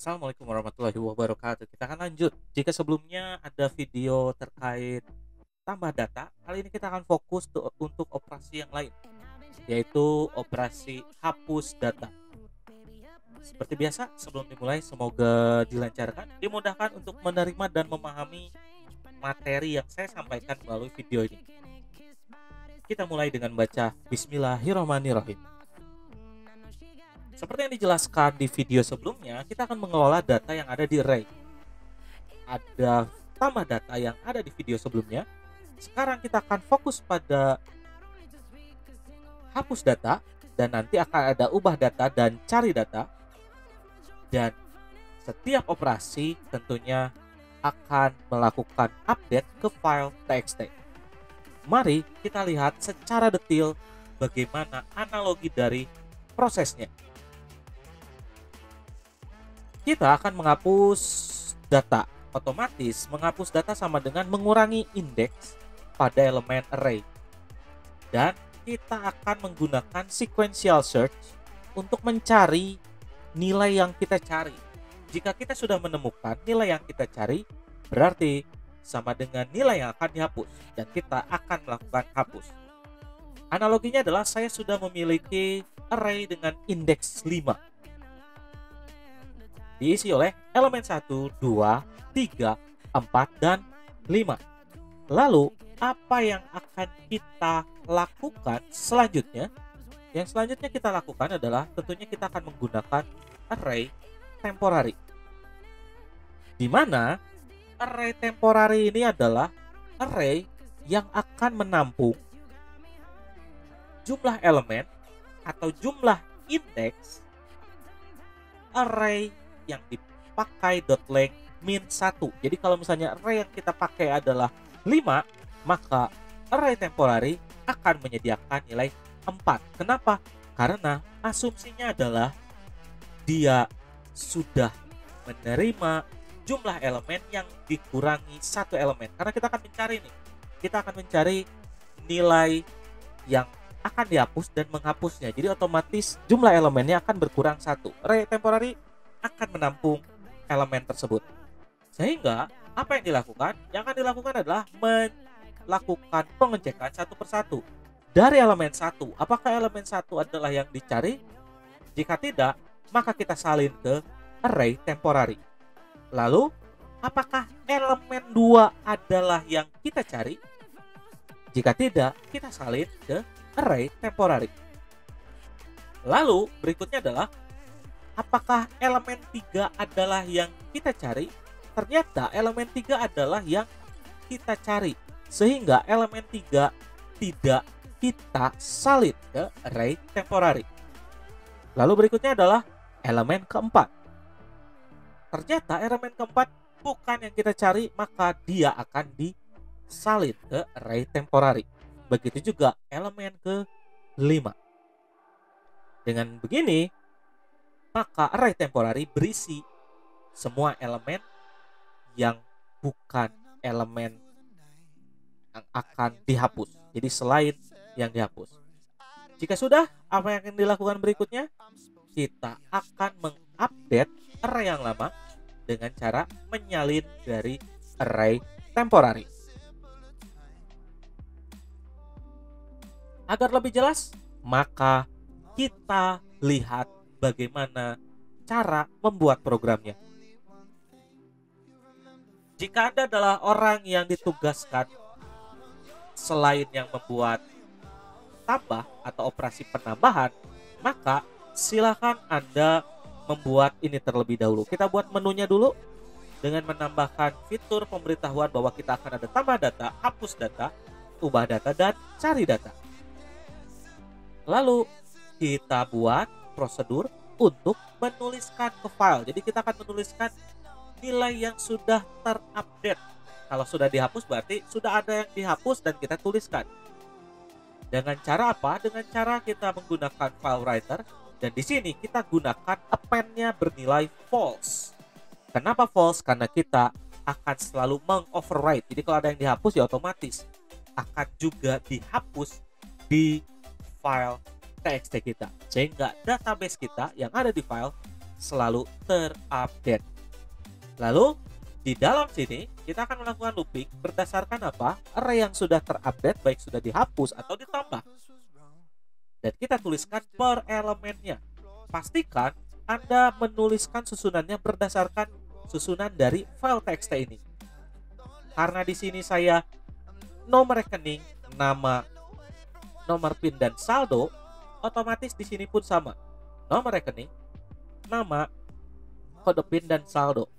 Assalamualaikum warahmatullahi wabarakatuh. Kita akan lanjut. Jika sebelumnya ada video terkait tambah data, kali ini kita akan fokus untuk operasi yang lain, yaitu operasi hapus data. Seperti biasa, sebelum dimulai, semoga dilancarkan, dimudahkan untuk menerima dan memahami materi yang saya sampaikan melalui video ini. Kita mulai dengan baca Bismillahirrahmanirrahim. Seperti yang dijelaskan di video sebelumnya, kita akan mengelola data yang ada di array. Ada tambah data yang ada di video sebelumnya. Sekarang kita akan fokus pada hapus data, dan nanti akan ada ubah data dan cari data. Dan setiap operasi tentunya akan melakukan update ke file txt. Mari kita lihat secara detail bagaimana analogi dari prosesnya. Kita akan menghapus data. Otomatis menghapus data sama dengan mengurangi indeks pada elemen array. Dan kita akan menggunakan sequential search untuk mencari nilai yang kita cari. Jika kita sudah menemukan nilai yang kita cari, berarti sama dengan nilai yang akan dihapus, dan kita akan melakukan hapus. Analoginya adalah saya sudah memiliki array dengan indeks 5. Diisi oleh elemen 1, 2, 3, 4, dan 5. Lalu, apa yang akan kita lakukan selanjutnya? Yang selanjutnya kita lakukan adalah tentunya kita akan menggunakan array temporary. Di mana array temporary ini adalah array yang akan menampung jumlah elemen atau jumlah indeks array yang dipakai .length min 1. Jadi kalau misalnya array yang kita pakai adalah 5, maka array temporary akan menyediakan nilai 4. Kenapa? Karena asumsinya adalah dia sudah menerima jumlah elemen yang dikurangi satu elemen. Karena kita akan mencari nih, kita akan mencari nilai yang akan dihapus dan menghapusnya. Jadi otomatis jumlah elemennya akan berkurang 1. Array temporary akan menampung elemen tersebut. Sehingga apa yang dilakukan? Yang akan dilakukan adalah melakukan pengecekan satu persatu. Dari elemen 1, apakah elemen 1 adalah yang dicari? Jika tidak, maka kita salin ke array temporary. Lalu, apakah elemen 2 adalah yang kita cari? Jika tidak, kita salin ke array temporary. Lalu, berikutnya adalah apakah elemen 3 adalah yang kita cari? Ternyata elemen 3 adalah yang kita cari. Sehingga elemen 3 tidak kita salin ke array temporary. Lalu berikutnya adalah elemen keempat. Ternyata elemen keempat bukan yang kita cari, maka dia akan disalin ke array temporary. Begitu juga elemen ke-5. Dengan begini, maka array temporary berisi semua elemen yang bukan elemen yang akan dihapus. Jadi selain yang dihapus. Jika sudah, apa yang akan dilakukan berikutnya? Kita akan mengupdate array yang lama dengan cara menyalin dari array temporary. Agar lebih jelas, maka kita lihat bagaimana cara membuat programnya. Jika Anda adalah orang yang ditugaskan selain yang membuat tambah atau operasi penambahan, maka silakan Anda membuat ini terlebih dahulu. Kita buat menunya dulu dengan menambahkan fitur pemberitahuan bahwa kita akan ada tambah data, hapus data, ubah data, dan cari data. Lalu kita buat prosedur untuk menuliskan ke file. Jadi kita akan menuliskan nilai yang sudah terupdate. Kalau sudah dihapus berarti sudah ada yang dihapus dan kita tuliskan. Dengan cara apa? Dengan cara kita menggunakan file writer, dan di sini kita gunakan append-nya bernilai false. Kenapa false? Karena kita akan selalu meng-overwrite. Jadi kalau ada yang dihapus ya otomatis akan juga dihapus di file txt kita, sehingga database kita yang ada di file selalu terupdate. Lalu di dalam sini kita akan melakukan looping berdasarkan apa? Array yang sudah terupdate baik sudah dihapus atau ditambah. Dan kita tuliskan per elemennya. Pastikan Anda menuliskan susunannya berdasarkan susunan dari file txt ini. Karena di sini saya nomor rekening, nama, nomor PIN dan saldo, otomatis di sini pun sama. Nomor rekening, nama, kode PIN dan saldo.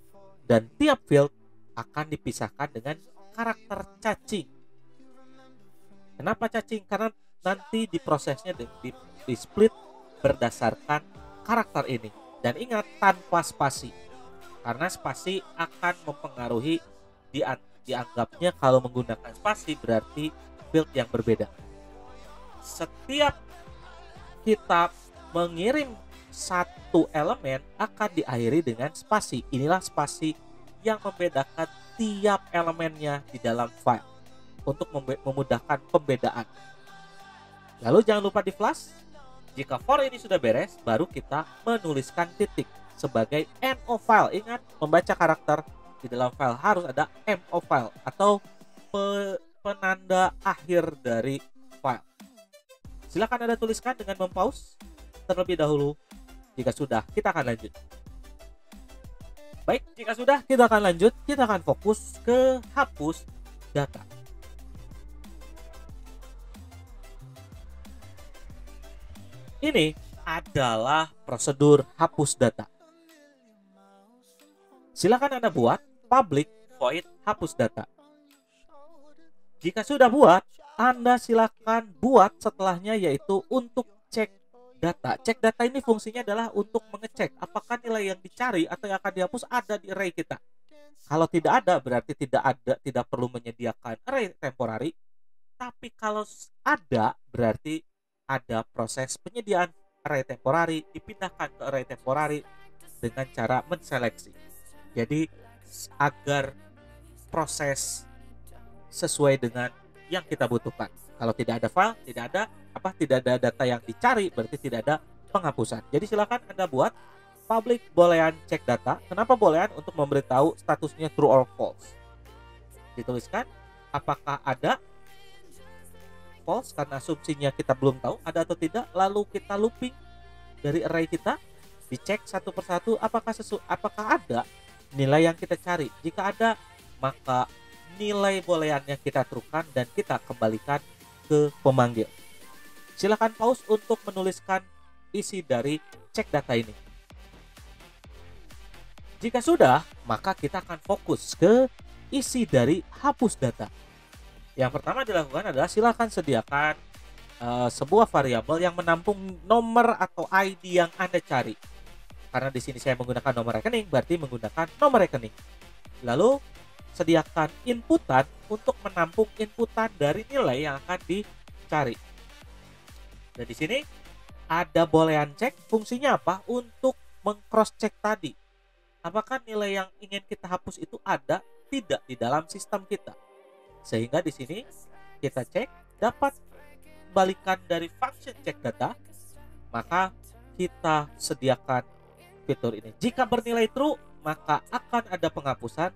Dan tiap field akan dipisahkan dengan karakter cacing. Kenapa cacing? Karena nanti diprosesnya di split berdasarkan karakter ini. Dan ingat, tanpa spasi. Karena spasi akan mempengaruhi dianggapnya kalau menggunakan spasi berarti field yang berbeda. Setiap kita mengirim satu elemen akan diakhiri dengan spasi. Inilah spasi yang membedakan tiap elemennya di dalam file untuk memudahkan pembedaan. Lalu jangan lupa di flash. Jika for ini sudah beres, baru kita menuliskan titik sebagai end of file. Ingat, membaca karakter di dalam file harus ada end of file atau penanda akhir dari file. Silakan Anda tuliskan dengan mempause terlebih dahulu. Jika sudah, kita akan lanjut. Baik, jika sudah, kita akan lanjut. Kita akan fokus ke hapus data. Ini adalah prosedur hapus data. Silakan Anda buat public void hapus data. Jika sudah buat, Anda silakan buat setelahnya yaitu untuk cek data. Cek data ini fungsinya adalah untuk mengecek apakah nilai yang dicari atau yang akan dihapus ada di array kita. Kalau tidak ada, berarti tidak perlu menyediakan array temporary. Tapi kalau ada, berarti ada proses penyediaan array temporary, dipindahkan ke array temporary dengan cara menseleksi. Jadi agar proses sesuai dengan yang kita butuhkan. Kalau tidak ada file, tidak ada data yang dicari, berarti tidak ada penghapusan. Jadi silakan Anda buat public boolean cek data. Kenapa boolean? Untuk memberitahu statusnya true or false. Dituliskan apakah ada, false karena asumsinya kita belum tahu ada atau tidak. Lalu kita looping dari array kita, dicek satu persatu apakah ada nilai yang kita cari. Jika ada, maka nilai booleannya kita truekan dan kita kembalikan ke pemanggil. Silakan pause untuk menuliskan isi dari cek data ini. Jika sudah, maka kita akan fokus ke isi dari hapus data. Yang pertama dilakukan adalah silakan sediakan sebuah variabel yang menampung nomor atau ID yang Anda cari. Karena di sini saya menggunakan nomor rekening, berarti menggunakan nomor rekening. Lalu sediakan inputan untuk menampung inputan dari nilai yang akan dicari. Dan di sini ada boolean check, fungsinya apa? Untuk meng-cross check tadi. Apakah nilai yang ingin kita hapus itu ada tidak di dalam sistem kita? Sehingga di sini kita cek dapat balikan dari function cek data, maka kita sediakan fitur ini. Jika bernilai true, maka akan ada penghapusan.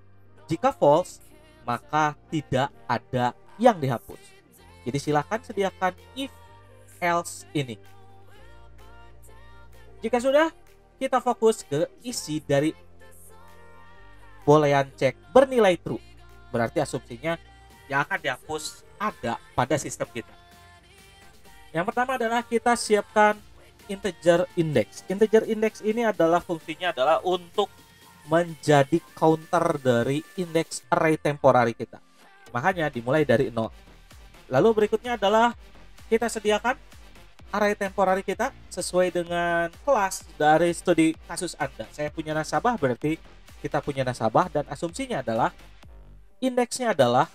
Jika false, maka tidak ada yang dihapus. Jadi silakan sediakan if else ini. Jika sudah, kita fokus ke isi dari boolean check bernilai true. Berarti asumsinya yang akan dihapus ada pada sistem kita. Yang pertama adalah kita siapkan integer index. Integer index ini adalah fungsinya adalah untuk menjadi counter dari indeks array temporary kita. Makanya dimulai dari 0. Lalu berikutnya adalah kita sediakan array temporary kita sesuai dengan kelas dari studi kasus Anda. Saya punya nasabah, berarti kita punya nasabah, dan asumsinya adalah indeksnya adalah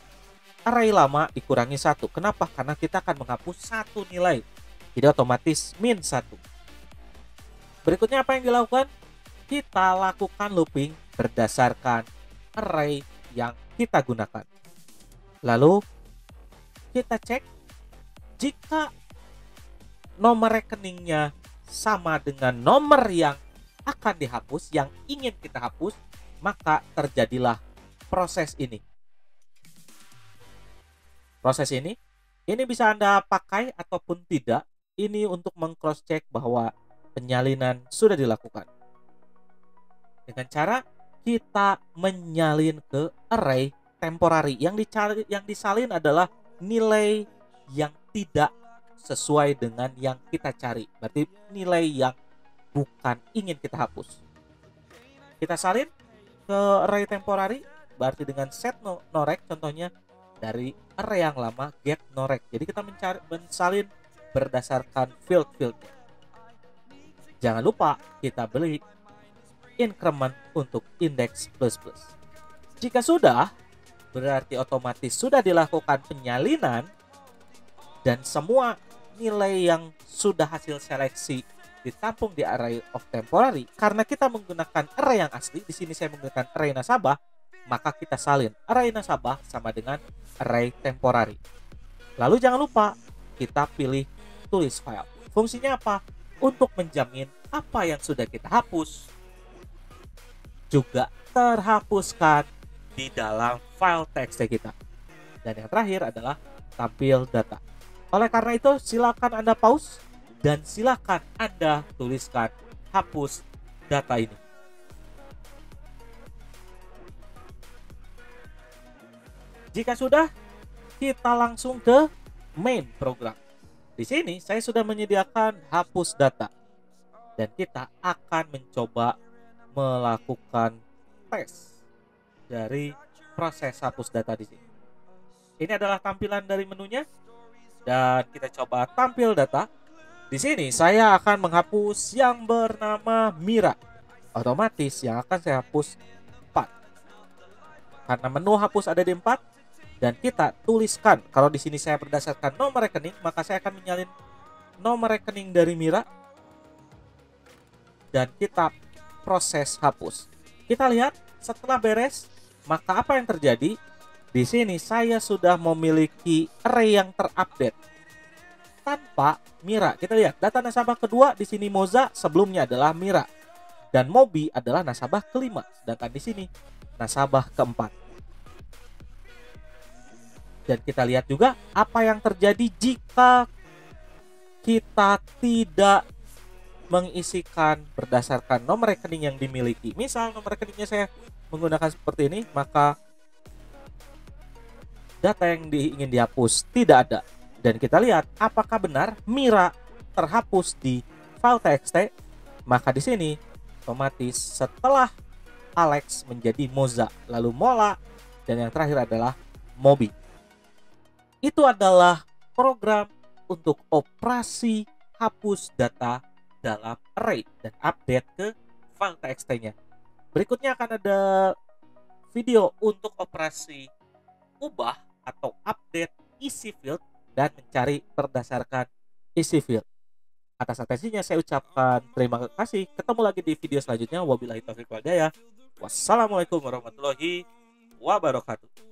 array lama dikurangi 1. Kenapa? Karena kita akan menghapus satu nilai. Jadi otomatis min 1. Berikutnya apa yang dilakukan? Kita lakukan looping berdasarkan array yang kita gunakan. Lalu kita cek jika nomor rekeningnya sama dengan nomor yang akan dihapus, yang ingin kita hapus, maka terjadilah proses ini. Proses ini bisa Anda pakai ataupun tidak. Ini untuk meng-cross check bahwa penyalinan sudah dilakukan. Dengan cara kita menyalin ke array temporary. Yang disalin adalah nilai yang tidak sesuai dengan yang kita cari. Berarti nilai yang bukan ingin kita hapus. Kita salin ke array temporary, berarti dengan set norec contohnya dari array yang lama get norec. Jadi kita mensalin berdasarkan field-fieldnya. Jangan lupa kita beli increment untuk index plus. Jika sudah, berarti otomatis sudah dilakukan penyalinan dan semua nilai yang sudah hasil seleksi ditampung di array of temporary. Karena kita menggunakan array yang asli, di sini saya menggunakan array nasabah, maka kita salin array nasabah sama dengan array temporary. Lalu jangan lupa kita pilih tulis file. Fungsinya apa? Untuk menjamin apa yang sudah kita hapus juga terhapuskan di dalam file txt kita. Dan yang terakhir adalah tampil data. Oleh karena itu, silakan Anda pause dan silakan Anda tuliskan hapus data ini. Jika sudah, kita langsung ke main program. Di sini saya sudah menyediakan hapus data dan kita akan mencoba melakukan tes dari proses hapus data di sini. Ini adalah tampilan dari menunya dan kita coba tampil data. Di sini saya akan menghapus yang bernama Mira. Otomatis yang akan saya hapus 4. Karena menu hapus ada di 4. Dan kita tuliskan, kalau di sini saya berdasarkan nomor rekening, maka saya akan menyalin nomor rekening dari Mira dan kita proses hapus. Kita lihat setelah beres, maka apa yang terjadi? Di sini saya sudah memiliki array yang terupdate tanpa Mira. Kita lihat data nasabah kedua di sini Moza, sebelumnya adalah Mira, dan Mobi adalah nasabah kelima, sedangkan di sini nasabah keempat. Dan kita lihat juga apa yang terjadi jika kita tidak mengisikan berdasarkan nomor rekening yang dimiliki. Misal nomor rekeningnya saya menggunakan seperti ini, maka data yang ingin dihapus tidak ada. Dan kita lihat apakah benar Mira terhapus di file txt. Maka di sini otomatis setelah Alex menjadi Moza, lalu Mola, dan yang terakhir adalah Mobi. Itu adalah program untuk operasi hapus data dalam array dan update ke file txt-nya. Berikutnya akan ada video untuk operasi ubah atau update isi field dan mencari berdasarkan isi field. Atas atensinya saya ucapkan terima kasih. Ketemu lagi di video selanjutnya. Wabillahi taufiq wal hidayah. Wassalamualaikum warahmatullahi wabarakatuh.